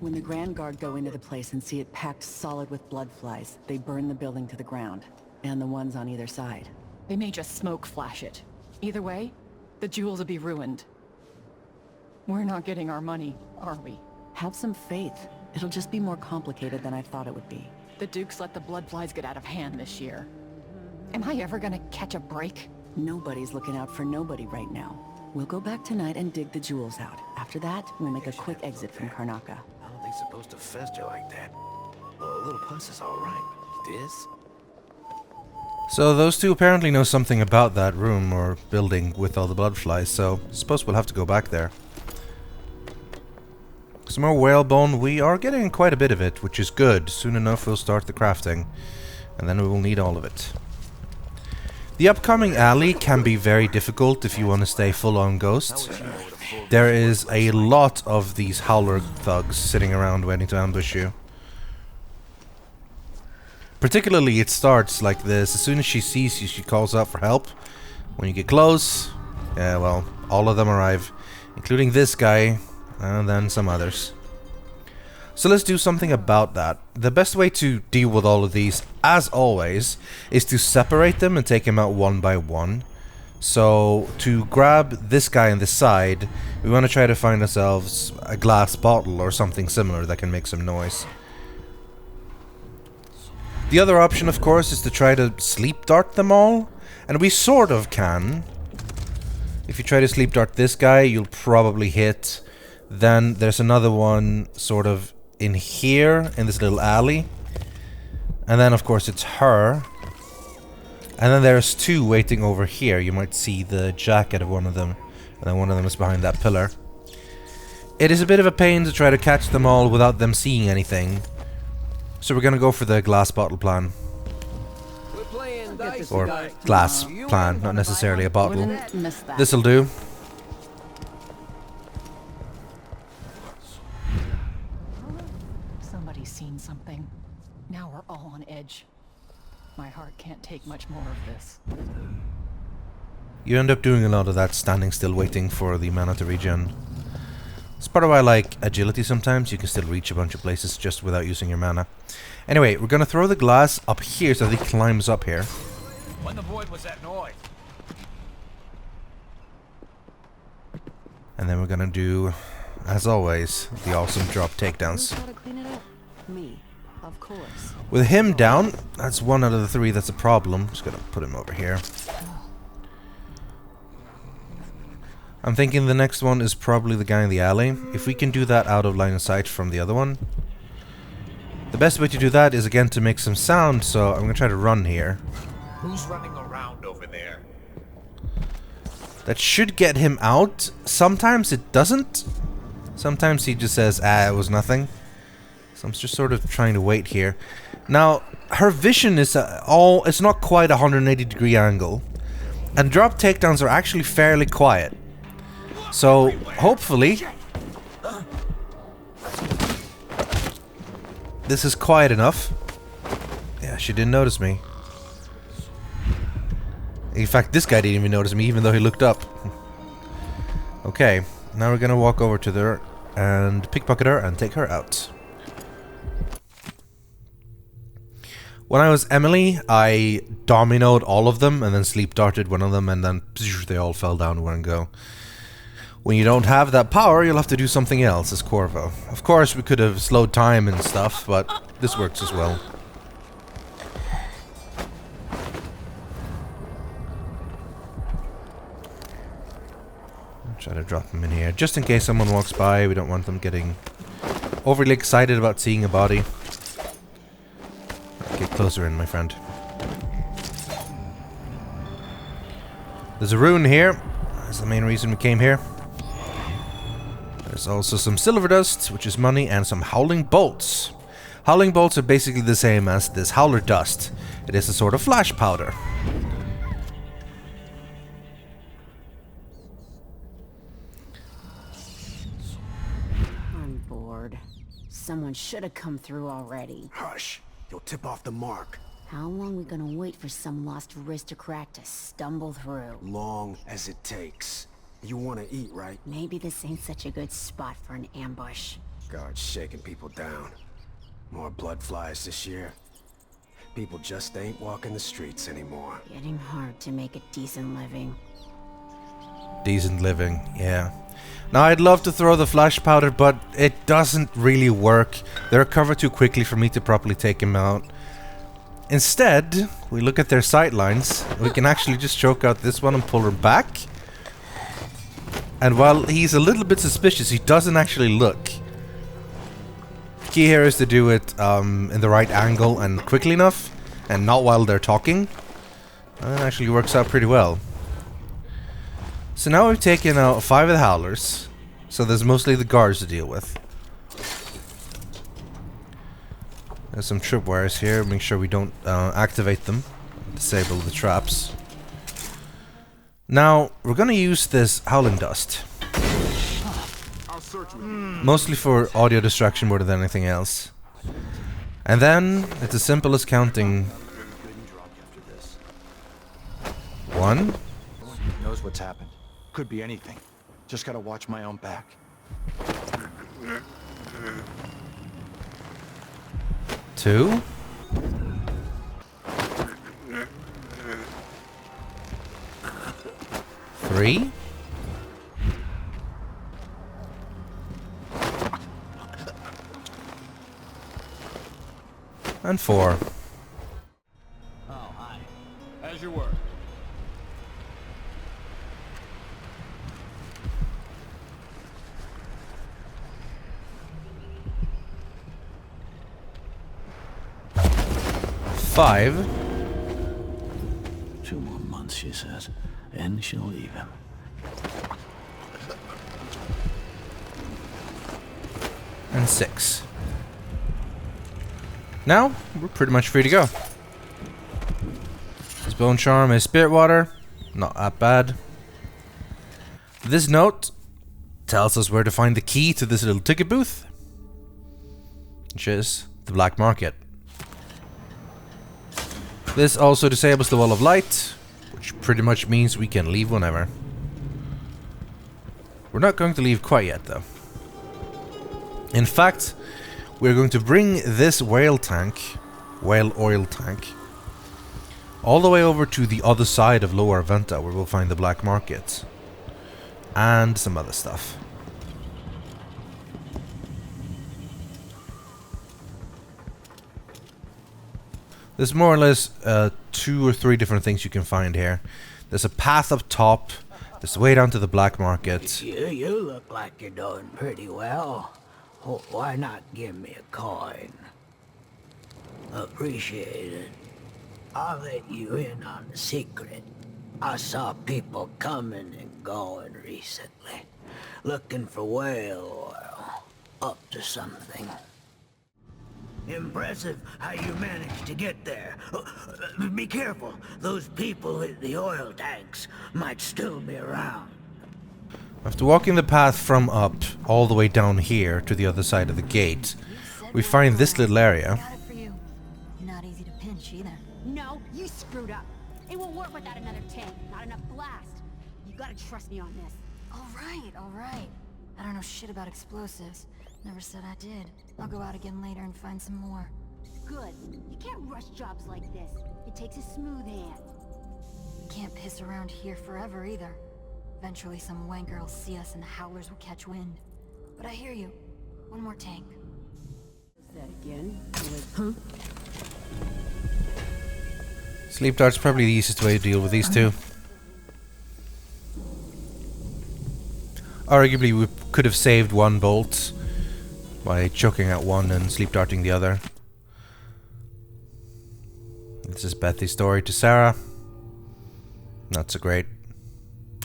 When the Grand Guard go into the place and see it packed solid with blood flies, they burn the building to the ground. And the ones on either side. They may just smoke flash it. Either way, the jewels will be ruined. We're not getting our money, are we? Have some faith. It'll just be more complicated than I thought it would be. The Dukes let the blood flies get out of hand this year. Am I ever gonna catch a break? Nobody's looking out for nobody right now. We'll go back tonight and dig the jewels out. After that, we'll make a quick exit from Karnaca. I don't think it's supposed to fester like that. A little pus is alright. This? So those two apparently know something about that room or building with all the blood flies, so I suppose we'll have to go back there. Some more whalebone. We are getting quite a bit of it, which is good. Soon enough we'll start the crafting, and then we will need all of it. The upcoming alley can be very difficult if you want to stay full on ghosts. There is a lot of these howler thugs sitting around waiting to ambush you. Particularly it starts like this. As soon as she sees you, she calls out for help. When you get close, yeah, well, all of them arrive, including this guy, and then some others. So let's do something about that. The best way to deal with all of these, as always, is to separate them and take them out one by one. So to grab this guy on this side, we want to try to find ourselves a glass bottle or something similar that can make some noise. The other option, of course, is to try to sleep dart them all, and we sort of can. If you try to sleep dart this guy, you'll probably hit. Then there's another one sort of in here, in this little alley. And then, of course, it's her. And then there's two waiting over here. You might see the jacket of one of them. And then one of them is behind that pillar. It is a bit of a pain to try to catch them all without them seeing anything. So we're gonna go for the glass bottle plan. Or glass plan, not necessarily a bottle. This'll do. Somebody's seen something. Now we're all on edge. My heart can't take much more of this. You end up doing a lot of that standing still waiting for the mana to regen. It's part of why I like agility sometimes. You can still reach a bunch of places just without using your mana. Anyway, we're gonna throw the glass up here so that he climbs up here. When the void was that noise? And then we're gonna do, as always, the awesome drop takedowns. Me, of course. With him down, that's one out of the three that's a problem. Just gonna put him over here. I'm thinking the next one is probably the guy in the alley. If we can do that out of line of sight from the other one. The best way to do that is again to make some sound, so I'm gonna try to run here. Who's running around over there? That should get him out. Sometimes it doesn't. Sometimes he just says, ah, it was nothing. So I'm just sort of trying to wait here. Now, her vision is it's not quite a 180-degree angle. And drop takedowns are actually fairly quiet. So, hopefully, this is quiet enough. Yeah, she didn't notice me. In fact, this guy didn't even notice me, even though he looked up. Okay, now we're gonna walk over to her and pickpocket her and take her out. When I was Emily, I dominoed all of them and then sleep darted one of them, and then they all fell down to one go. When you don't have that power, you'll have to do something else as Corvo. Of course, we could have slowed time and stuff, but this works as well. I'll try to drop him in here, just in case someone walks by. We don't want them getting overly excited about seeing a body. Get closer in, my friend. There's a rune here. That's the main reason we came here. There's also some silver dust, which is money, and some howling bolts. Howling bolts are basically the same as this howler dust. It is a sort of flash powder. I'm bored. Someone should have come through already. Hush. You'll tip off the mark. How long we gonna wait for some lost aristocrat to stumble through? Long as it takes. You want to eat, right? Maybe this ain't such a good spot for an ambush. Guards shaking people down. More blood flies this year. People just ain't walking the streets anymore. Getting hard to make a decent living. Decent living, yeah. Now I'd love to throw the flash powder, but it doesn't really work. They recover too quickly for me to properly take him out. Instead, we look at their sightlines. We can actually just choke out this one and pull her back. And while he's a little bit suspicious, he doesn't actually look. Key here is to do it in the right angle and quickly enough, and not while they're talking. And that actually works out pretty well. So now we've taken out 5 of the howlers, so there's mostly the guards to deal with. There's some tripwires here, make sure we don't activate them, disable the traps. Now, we're gonna use this howling dust. Mostly for audio distraction more than anything else. And then, it's as simple as counting. 1. Knows what's happened. Could be anything. Just gotta watch my own back. 2. 3. And 4. Oh, hi. How's your work? Five. 2 more months, she says, and she'll leave him. And 6. Now, we're pretty much free to go. His bone charm is spirit water. Not that bad. This note tells us where to find the key to this little ticket booth, which is the black market. This also disables the wall of light, which pretty much means we can leave whenever. We're not going to leave quite yet, though. In fact, we're going to bring this whale oil tank, all the way over to the other side of Lower Aventa, where we'll find the black market. And some other stuff. There's more or less 2 or 3 different things you can find here. There's a path up top. There's the way down to the black market. You look like you're doing pretty well. Why not give me a coin? Appreciate it. I'll let you in on the secret. I saw people coming and going recently, looking for whale oil, up to something. Impressive how you managed to get there. Be careful, those people in the oil tanks might still be around. After walking the path from up all the way down here to the other side of the gate, we find this little area. Got it for you. Not easy to pinch either. No, you screwed up. It won't work without another tank. Not enough blast. You gotta trust me on this. All right. I don't know shit about explosives. Never said I did. I'll go out again later and find some more. Good. You can't rush jobs like this. It takes a smooth hand. Can't piss around here forever either. Eventually some wanker will see us and the howlers will catch wind. But I hear you. One more tank. That again? Huh? Sleep dart's probably the easiest way to deal with these two. Arguably we could have saved one bolt by choking out one and sleep darting the other. This is Bethy's story to Sarah. Not so great.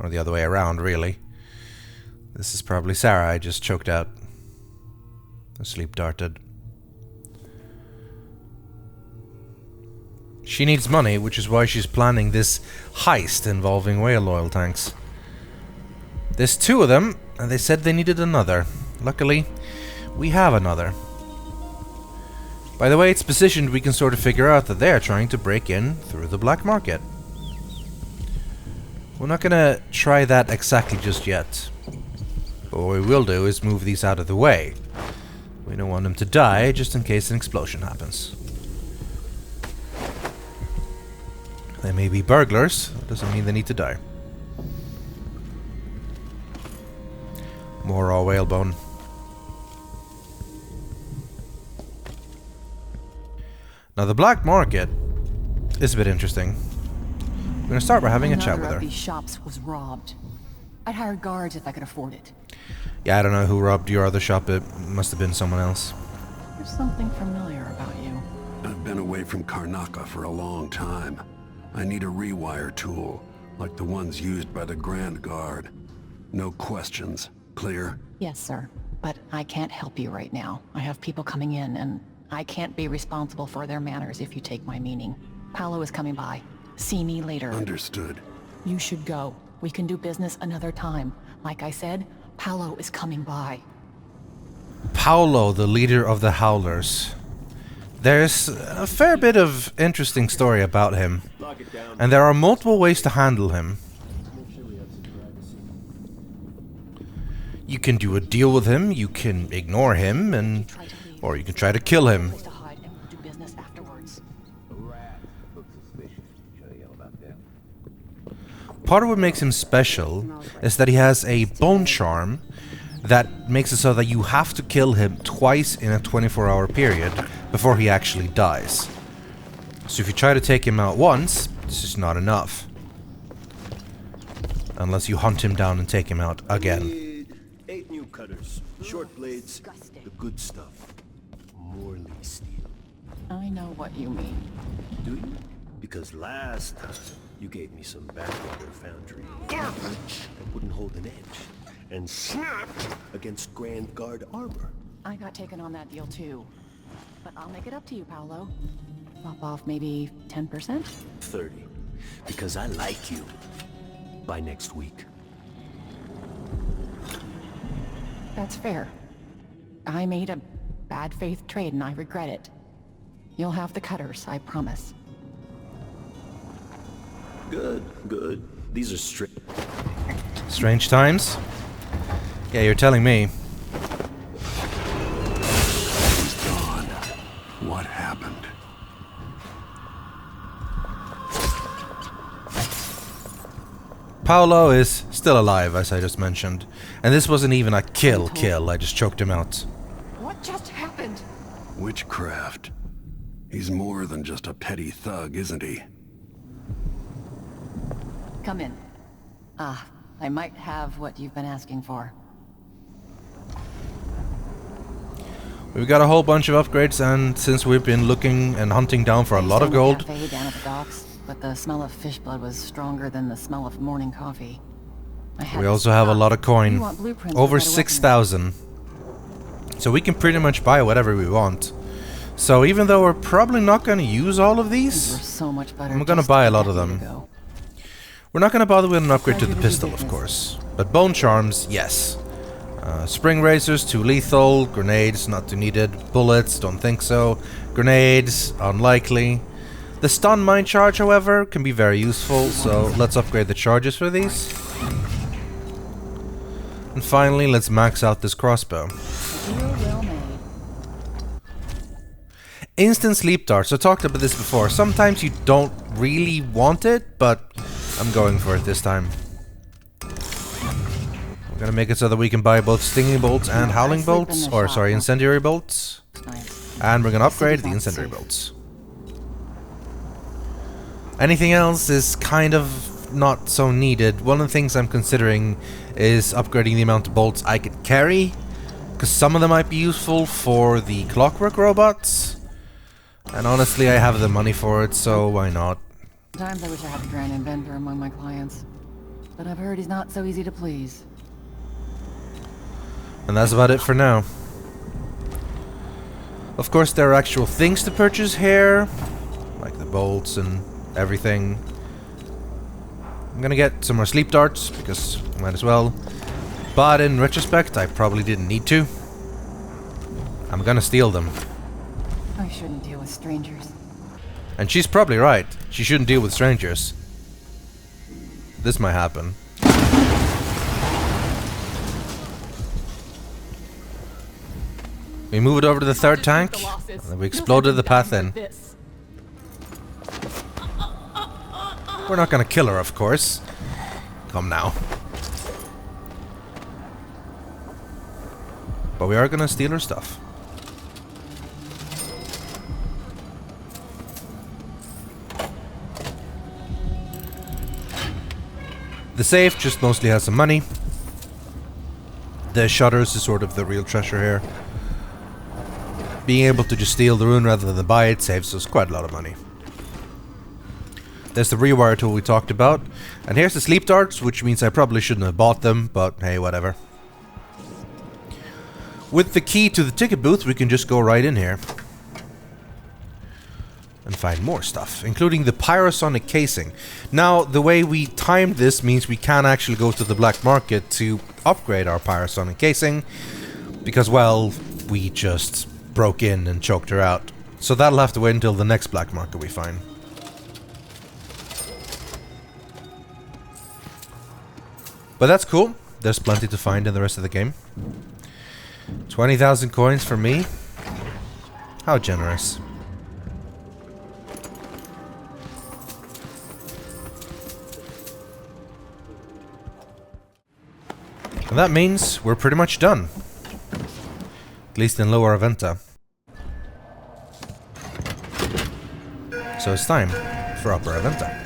Or the other way around, really. This is probably Sarah I just choked out. Sleep darted. She needs money, which is why she's planning this heist involving whale oil tanks. There's 2 of them, and they said they needed another. Luckily, we have another. By the way it's positioned, we can sort of figure out that they're trying to break in through the black market. We're not gonna try that exactly just yet. But what we will do is move these out of the way. We don't want them to die, just in case an explosion happens. They may be burglars, that doesn't mean they need to die. More raw whalebone. Now the black market is a bit interesting. I'm gonna start by having a chat with her. Another of these shops was robbed. I'd hire guards if I could afford it. Yeah, I don't know who robbed your other shop. It must have been someone else. There's something familiar about you. I've been away from Karnaca for a long time. I need a rewire tool, like the ones used by the Grand Guard. No questions. Clear? Yes, sir. But I can't help you right now. I have people coming in, and I can't be responsible for their manners if you take my meaning. Paolo is coming by. See me later. Understood. You should go. We can do business another time. Like I said, Paolo is coming by. Paolo, the leader of the Howlers. There's a fair bit of interesting story about him. And there are multiple ways to handle him. You can do a deal with him, you can ignore him, or you can try to kill him. Part of what makes him special is that he has a bone charm that makes it so that you have to kill him twice in a 24-hour period before he actually dies. So if you try to take him out once, this is not enough. Unless you hunt him down and take him out again. 8 new cutters, short blades, the good stuff. Morley steel. I know what you mean. Do you? Because last time you gave me some backwater foundry garbage that wouldn't hold an edge and snapped against Grand Guard armor. I got taken on that deal too. But I'll make it up to you, Paolo. Lop off maybe 10%? 30. Because I like you. By next week. That's fair. I made a bad faith trade and I regret it. You'll have the cutters, I promise. Good, good. These are strict. Strange times? Yeah, you're telling me. He's gone. What happened? Paolo is still alive, as I just mentioned. And this wasn't even a kill, I just choked him out. What just happened? Witchcraft. He's more than just a petty thug, isn't he? Come in. I might have what you've been asking for. We've got a whole bunch of upgrades, and since we've been looking and hunting down for a lot of gold... Cafe down at the docks, but the smell of fish blood was stronger than the smell of morning coffee. We also have a lot of coin. Over 6,000. So we can pretty much buy whatever we want. So even though we're probably not going to use all of these, I'm going to buy a lot of them. We're not going to bother with an upgrade to the pistol, of course. But bone charms, yes. Spring razors, too lethal. Grenades, not too needed. Bullets, don't think so. Grenades, unlikely. The stun mine charge, however, can be very useful. So let's upgrade the charges for these. And finally, let's max out this crossbow. Instant sleep darts. I talked about this before. Sometimes you don't really want it, but I'm going for it this time. We're gonna make it so that we can buy both stinging bolts and howling bolts, or sorry, incendiary bolts. And we're gonna upgrade the incendiary bolts. Anything else is kind of not so needed. One of the things I'm considering is upgrading the amount of bolts I can carry, because some of them might be useful for the clockwork robots. And honestly, I have the money for it, so why not? Sometimes I wish I had a grand inventor among my clients, but I've heard he's not so easy to please. And that's about it for now. Of course, there are actual things to purchase here, like the bolts and everything. I'm gonna get some more sleep darts, because might as well. But in retrospect, I probably didn't need to. I'm gonna steal them. I shouldn't deal with strangers. And she's probably right. She shouldn't deal with strangers. This might happen. We move it over to the third tank, and then we exploded the path in. We're not gonna kill her, of course. Come now. But we are gonna steal her stuff. The safe just mostly has some money. The shutters is sort of the real treasure here. Being able to just steal the rune rather than buy it saves us quite a lot of money. There's the rewire tool we talked about. And here's the sleep darts, which means I probably shouldn't have bought them, but hey, whatever. With the key to the ticket booth, we can just go right in here. And find more stuff, including the pyrosonic casing. Now, the way we timed this means we can actually go to the black market to upgrade our pyrosonic casing. Because, well, we just broke in and choked her out. So that'll have to wait until the next black market we find. But that's cool. There's plenty to find in the rest of the game. 20,000 coins for me. How generous. And that means we're pretty much done. At least in Lower Aventa. So it's time for Upper Aventa.